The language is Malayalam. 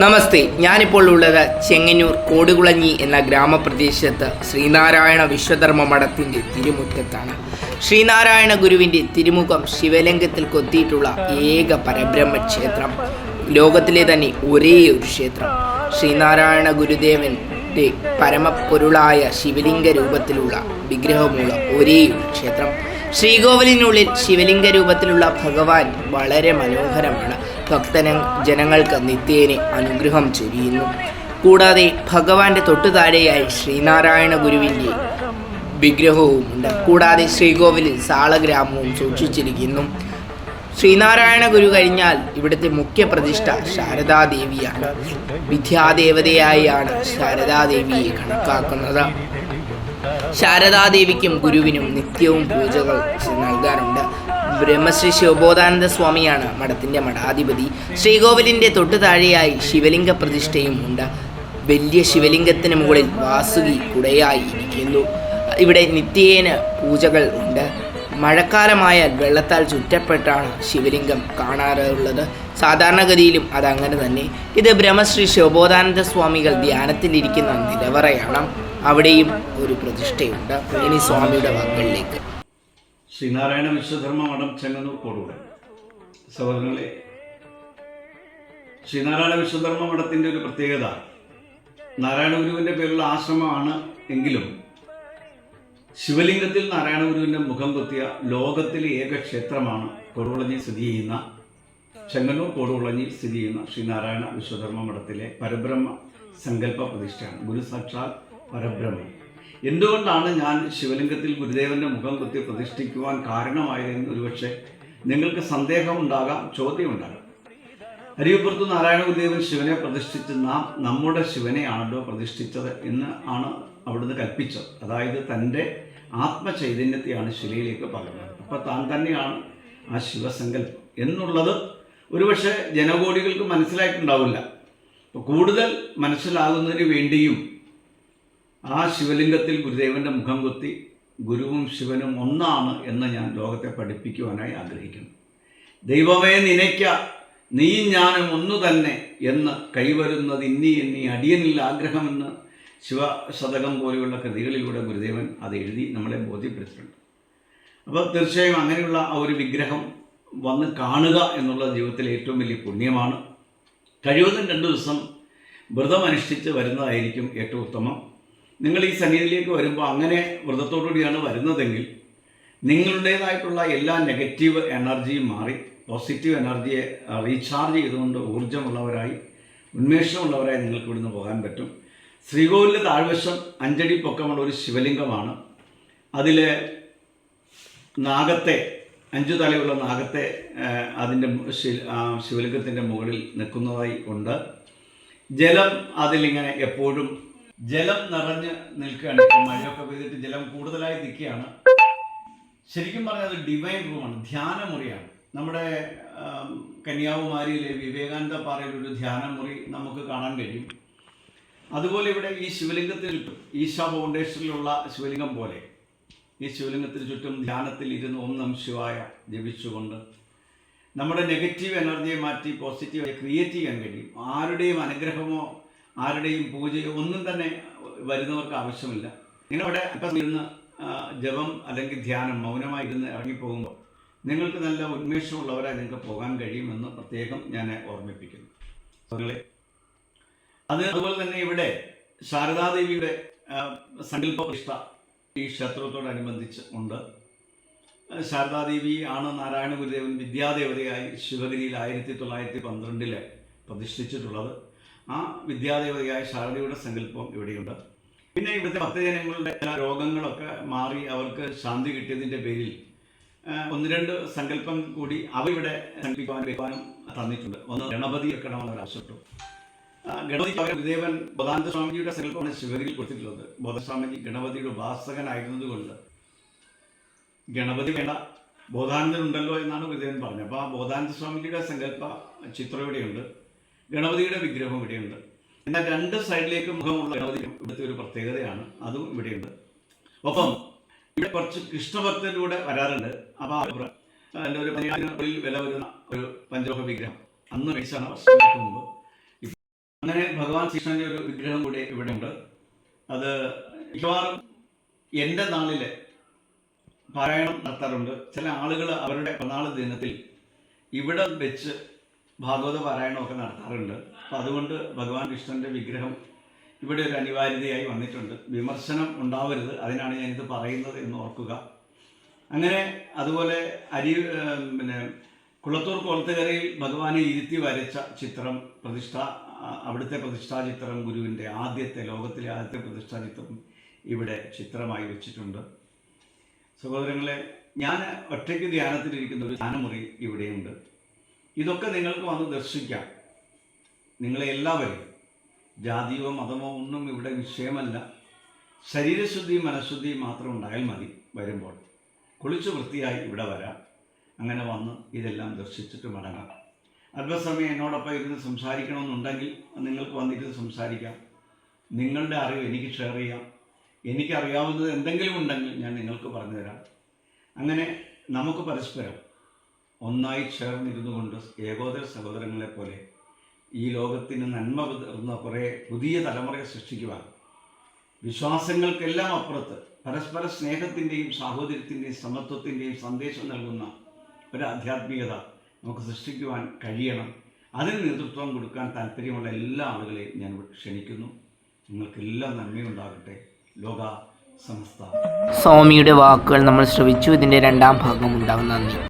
നമസ്തേ, ഞാനിപ്പോൾ ഉള്ളത് ചെങ്ങന്നൂർ കോടുകുളഞ്ഞി എന്ന ഗ്രാമപ്രദേശത്ത് ശ്രീനാരായണ വിശ്വധർമ്മ മഠത്തിൻ്റെ തിരുമുറ്റത്താണ്. ശ്രീനാരായണ ഗുരുവിൻ്റെ തിരുമുഖം ശിവലിംഗത്തിൽ കൊത്തിയിട്ടുള്ള ഏക പരബ്രഹ്മ ക്ഷേത്രം, ലോകത്തിലെ തന്നെ ഒരേ ഒരു ക്ഷേത്രം. ശ്രീനാരായണ ഗുരുദേവൻ്റെ പരമപ്പൊരുളായ ശിവലിംഗ രൂപത്തിലുള്ള വിഗ്രഹമുള്ള ഒരേ ഒരു ക്ഷേത്രം. ശ്രീകോവിലിനുള്ളിൽ ശിവലിംഗ രൂപത്തിലുള്ള ഭഗവാൻ വളരെ മനോഹരമാണ്. ജനങ്ങൾക്ക് നിത്യേന അനുഗ്രഹം ചൊരിയുന്നു. കൂടാതെ ഭഗവാന്റെ തൊട്ടു താഴെയായി ശ്രീനാരായണ ഗുരുവിൻ്റെ വിഗ്രഹവുമുണ്ട്. കൂടാതെ ശ്രീകോവിലിൽ സാളഗ്രാമവും സൂക്ഷിച്ചിരിക്കുന്നു. ശ്രീനാരായണ ഗുരു കഴിഞ്ഞാൽ ഇവിടുത്തെ മുഖ്യ പ്രതിഷ്ഠ ശാരദാദേവിയാണ്. വിദ്യാദേവതയായാണ് ശാരദാദേവിയെ കണക്കാക്കുന്നത്. ശാരദാദേവിക്കും ഗുരുവിനും നിത്യവും പൂജകൾ നൽകാറുണ്ട്. ബ്രഹ്മശ്രീ ശിവബോധാനന്ദ സ്വാമിയാണ് മഠത്തിൻ്റെ മഠാധിപതി. ശ്രീകോവിലിൻ്റെ തൊട്ടു താഴെയായി ശിവലിംഗ പ്രതിഷ്ഠയും ഉണ്ട്. വലിയ ശിവലിംഗത്തിന് മുകളിൽ വാസുകി കുടയായി ഇരിക്കുന്നു. ഇവിടെ നിത്യേന പൂജകൾ ഉണ്ട്. മഴക്കാലമായാൽ വെള്ളത്താൽ ചുറ്റപ്പെട്ടാണ് ശിവലിംഗം കാണാറുള്ളത്. സാധാരണഗതിയിലും അതങ്ങനെ തന്നെ. ഇത് ബ്രഹ്മശ്രീ ശിവബോധാനന്ദ സ്വാമികൾ ധ്യാനത്തിലിരിക്കുന്ന നിലവറയാണ്. അവിടെയും ഒരു പ്രതിഷ്ഠയുണ്ട്. ഇനി സ്വാമിയുടെ വാക്കുകളിലേക്ക്. ശ്രീനാരായണ വിശ്വധർമ്മ മഠം ചെങ്ങന്നൂർ കോടുകുളഞ്ഞി. സഹോദരങ്ങളെ, ശ്രീനാരായണ വിശ്വധർമ്മ മഠത്തിൻ്റെ ഒരു പ്രത്യേകത, നാരായണ ഗുരുവിൻ്റെ പേരുള്ള ആശ്രമമാണ് എങ്കിലും ശിവലിംഗത്തിൽ നാരായണ ഗുരുവിൻ്റെ മുഖം കൊത്തിയ ലോകത്തിലെ ഏക ക്ഷേത്രമാണ് കോടുകുളഞ്ഞി സ്ഥിതി ചെയ്യുന്ന ചെങ്ങന്നൂർ കോടുകുളഞ്ഞി സ്ഥിതി ചെയ്യുന്ന ശ്രീനാരായണ വിശ്വധർമ്മ മഠത്തിലെ പരബ്രഹ്മ സങ്കല്പ പ്രതിഷ്ഠയാണ്. ഗുരു സാക്ഷാൽ പരബ്രഹ്മം. എന്തുകൊണ്ടാണ് ഞാൻ ശിവലിംഗത്തിൽ ഗുരുദേവന്റെ മുഖം കുത്തി പ്രതിഷ്ഠിക്കുവാൻ കാരണമായതെന്ന് ഒരുപക്ഷെ നിങ്ങൾക്ക് സന്ദേഹമുണ്ടാകാം, ചോദ്യമുണ്ടാകാം. അരിയപ്പുറത്ത് നാരായണ ഗുരുദേവൻ ശിവനെ പ്രതിഷ്ഠിച്ച് നാം നമ്മുടെ ശിവനെയാണല്ലോ പ്രതിഷ്ഠിച്ചത് എന്ന് ആണ് അവിടുന്ന് കൽപ്പിച്ചത്. അതായത് തൻ്റെ ആത്മചൈതന്യത്തെയാണ് ശിലയിലേക്ക് പകർന്നത്. അപ്പോൾ താൻ തന്നെയാണ് ആ ശിവസങ്കല്പം എന്നുള്ളത് ഒരുപക്ഷെ ജനകോടികൾക്ക് മനസ്സിലായിട്ടുണ്ടാവില്ല. അപ്പോൾ കൂടുതൽ മനസ്സിലാകുന്നതിന് വേണ്ടിയും ആ ശിവലിംഗത്തിൽ ഗുരുദേവന്റെ മുഖം കുത്തി ഗുരുവും ശിവനും ഒന്നാണ് എന്ന് ഞാൻ ലോകത്തെ പഠിപ്പിക്കുവാനായി ആഗ്രഹിക്കുന്നു. ദൈവമേ നിനയ്ക്ക നീയും ഞാനും ഒന്നു തന്നെ എന്ന് കൈവരുന്നത് ഇന്നി എന്നീ അടിയനിൽ ആഗ്രഹമെന്ന് ശിവശതകം പോലെയുള്ള കൃതികളിലൂടെ ഗുരുദേവൻ അത് എഴുതി നമ്മളെ ബോധ്യപ്പെടുത്തിയിട്ടുണ്ട്. അപ്പോൾ തീർച്ചയായും അങ്ങനെയുള്ള ആ ഒരു വിഗ്രഹം വന്ന് കാണുക എന്നുള്ള ജീവിതത്തിലെ ഏറ്റവും വലിയ പുണ്യമാണ്. കഴിവതും 2 ദിവസം വ്രതം അനുഷ്ഠിച്ച് വരുന്നതായിരിക്കും ഏറ്റവും ഉത്തമം. നിങ്ങൾ ഈ സന്നിധിയിലേക്ക് വരുമ്പോൾ അങ്ങനെ വ്രതത്തോടുകൂടിയാണ് വരുന്നതെങ്കിൽ നിങ്ങളുടേതായിട്ടുള്ള എല്ലാ നെഗറ്റീവ് എനർജിയും മാറി പോസിറ്റീവ് എനർജിയെ റീചാർജ് ചെയ്തുകൊണ്ട് ഊർജ്ജമുള്ളവരായി ഉന്മേഷമുള്ളവരായി നിങ്ങൾക്ക് ഇവിടുന്ന് പോകാൻ പറ്റും. ശ്രീകോവിലിൻ്റെ താഴ്വശം 5 അടി പൊക്കമുള്ള ഒരു ശിവലിംഗമാണ്. അതിൽ നാഗത്തെ 5 തലയുള്ള നാഗത്തെ അതിൻ്റെ ശിവലിംഗത്തിൻ്റെ മുകളിൽ നിൽക്കുന്നതായി ഉണ്ട്. ജലം അതിലിങ്ങനെ എപ്പോഴും ജലം നിറഞ്ഞ് നിൽക്കുകയാണ്. മഴയൊക്കെ പെയ്തിട്ട് ജലം കൂടുതലായി നിൽക്കുകയാണ്. ശരിക്കും പറഞ്ഞാൽ അത് ഡിവൈൻ റൂമാണ്, ധ്യാനമുറിയാണ്. നമ്മുടെ കന്യാകുമാരിയിലെ വിവേകാനന്ദ പാറയിൽ ഒരു ധ്യാനമുറി നമുക്ക് കാണാൻ കഴിയും. അതുപോലെ ഇവിടെ ഈ ശിവലിംഗത്തിന് ചുറ്റും ഈശാ ഫൗണ്ടേഷനിലുള്ള ശിവലിംഗം പോലെ ഈ ശിവലിംഗത്തിന് ചുറ്റും ധ്യാനത്തിൽ ഇരുന്ന് ഓം നമഃ ശിവായ ജപിച്ചുകൊണ്ട് നമ്മുടെ നെഗറ്റീവ് എനർജിയെ മാറ്റി പോസിറ്റീവായി ക്രിയേറ്റ് ചെയ്യാൻ കഴിയും. ആരുടെയും അനുഗ്രഹമോ ആരുടെയും പൂജയോ ഒന്നും തന്നെ വരുന്നവർക്ക് ആവശ്യമില്ല. നിങ്ങളിവിടെ ഇപ്പം ഇരുന്ന് ജപം അല്ലെങ്കിൽ ധ്യാനം മൗനമായി ഇരുന്ന് ഇറങ്ങിപ്പോകുമ്പോൾ നിങ്ങൾക്ക് നല്ല ഉന്മേഷമുള്ളവരായി നിങ്ങൾക്ക് പോകാൻ കഴിയുമെന്ന് പ്രത്യേകം ഞാൻ ഓർമ്മിപ്പിക്കുന്നു. അതുപോലെ തന്നെ ഇവിടെ ശാരദാദേവിയുടെ സങ്കല്പ പ്രതിഷ്ഠ ഈ ക്ഷേത്രത്തോടനുബന്ധിച്ച് ഉണ്ട്. ശാരദാദേവി ആണ് നാരായണ ഗുരുദേവൻ വിദ്യാദേവതയായി ശിവഗിരിയിൽ 1912 പ്രതിഷ്ഠിച്ചിട്ടുള്ളത്. ആ വിദ്യാദേവതയായ ശാരദയുടെ സങ്കല്പം ഇവിടെയുണ്ട്. പിന്നെ ഇവിടുത്തെ ഭക്തജനങ്ങളുടെ രോഗങ്ങളൊക്കെ മാറി അവർക്ക് ശാന്തി കിട്ടിയതിൻ്റെ പേരിൽ 1-2 സങ്കല്പം കൂടി അവരിവിടെ വെക്കാനും തന്നിട്ടുണ്ട്. ഒന്ന് ഗണപതി വെക്കണമെന്ന് അവർ ആവശ്യപ്പെട്ടു. ഗണപതി ഗുരുദേവൻ ബോധാനന്ദ സ്വാമിജിയുടെ സങ്കല്പമാണ് ശിവഗിരിയിൽ കൊടുത്തിട്ടുള്ളത്. ബോധസ്വാമിജി ഗണപതിയുടെ ഉപാസകനായിരുന്നതുകൊണ്ട് ഗണപതി വേണ്ട, ബോധാനന്ദൻ ഉണ്ടല്ലോ എന്നാണ് ഗുരുദേവൻ പറഞ്ഞത്. അപ്പോൾ ആ ബോധാനന്ദ സ്വാമിജിയുടെ സങ്കല്പ ചിത്രം ഇവിടെയുണ്ട്. ഗണപതിയുടെ വിഗ്രഹം ഇവിടെയുണ്ട്. എന്നാൽ 2 സൈഡിലേക്ക് മുഖമുള്ള ഗണപതി ഇവിടുത്തെ ഒരു പ്രത്യേകതയാണ്, അതും ഇവിടെയുണ്ട്. ഒപ്പം ഇവിടെ കുറച്ച് കൃഷ്ണഭക്തരിലൂടെ വരാറുണ്ട്. അപ്പോൾ എൻ്റെ ഒരു 15,000 വില വരുന്ന ഒരു പഞ്ചലോഹ വിഗ്രഹം അന്ന് കഴിച്ചാണ് വർഷങ്ങൾക്ക് മുമ്പ് അങ്ങനെ ഭഗവാൻ കൃഷ്ണന്റെ ഒരു വിഗ്രഹം കൂടി ഇവിടെ ഉണ്ട്. അത് മിക്കവാറും എൻ്റെ നാളിൽ പാരായണം നടത്താറുണ്ട്. ചില ആളുകൾ അവരുടെ പിറന്നാൾ ദിനത്തിൽ ഇവിടെ വെച്ച് ഭാഗവത പാരായണമൊക്കെ നടത്താറുണ്ട്. അപ്പം അതുകൊണ്ട് ഭഗവാൻ കൃഷ്ണൻ്റെ വിഗ്രഹം ഇവിടെ ഒരു അനിവാര്യതയായി വന്നിട്ടുണ്ട്. വിമർശനം ഉണ്ടാവരുത്, അതിനാണ് ഞാനിത് പറയുന്നത് എന്ന് ഓർക്കുക. അങ്ങനെ അതുപോലെ കുളത്തൂർ കൊളത്തുകരയിൽ ഭഗവാനെ ഇരുത്തി വരച്ച ചിത്രം അവിടുത്തെ പ്രതിഷ്ഠാചിത്രം, ഗുരുവിൻ്റെ ലോകത്തിലെ ആദ്യത്തെ പ്രതിഷ്ഠാചിത്രം ഇവിടെ ചിത്രമായി വെച്ചിട്ടുണ്ട്. സഹോദരങ്ങളെ, ഞാൻ ഒറ്റയ്ക്ക് ധ്യാനത്തിലിരിക്കുന്ന ഒരു ധ്യാനമുറി ഇവിടെയുണ്ട്. ഇതൊക്കെ നിങ്ങൾക്ക് വന്ന് ദർശിക്കാം. നിങ്ങളെ എല്ലാവരെയും, ജാതിയോ മതമോ ഒന്നും ഇവിടെ വിഷയമല്ല. ശരീരശുദ്ധിയും മനഃശുദ്ധിയും മാത്രം ഉണ്ടായാൽ മതി. വരുമ്പോൾ കുളിച്ച് വൃത്തിയായി ഇവിടെ വരാം. അങ്ങനെ വന്ന് ഇതെല്ലാം ദർശിച്ചിട്ട് മടങ്ങാം. അല്പസമയം എന്നോടൊപ്പം ഇരുന്ന് സംസാരിക്കണമെന്നുണ്ടെങ്കിൽ നിങ്ങൾക്ക് വന്നിരുന്ന് സംസാരിക്കാം. നിങ്ങളുടെ അറിവ് എനിക്ക് ഷെയർ ചെയ്യാം. എനിക്കറിയാവുന്നത് എന്തെങ്കിലും ഉണ്ടെങ്കിൽ ഞാൻ നിങ്ങൾക്ക് പറഞ്ഞു തരാം. അങ്ങനെ നമുക്ക് പരസ്പരം ഒന്നായി ചേർന്നിരുന്നു കൊണ്ട് ഏകോദര സഹോദരങ്ങളെ പോലെ ഈ ലോകത്തിന് നന്മ പകർന്ന കുറേ പുതിയ തലമുറയെ സൃഷ്ടിക്കുവാൻ, വിശ്വാസങ്ങൾക്കെല്ലാം അപ്പുറത്ത് പരസ്പര സ്നേഹത്തിൻ്റെയും സാഹോദര്യത്തിൻ്റെയും സമത്വത്തിൻ്റെയും സന്ദേശം നൽകുന്ന ഒരു ആധ്യാത്മികത നമുക്ക് സൃഷ്ടിക്കുവാൻ കഴിയണം. അതിന് നേതൃത്വം കൊടുക്കാൻ താല്പര്യമുള്ള എല്ലാ ആളുകളെയും ഞാൻ ക്ഷണിക്കുന്നു. നിങ്ങൾക്കെല്ലാം നന്മയുണ്ടാകട്ടെ. ലോക സമസ്ത. സ്വാമിയുടെ വാക്കുകൾ നമ്മൾ ശ്രവിച്ചു. ഇതിൻ്റെ രണ്ടാം ഭാഗം ഉണ്ടാകും. നന്ദി.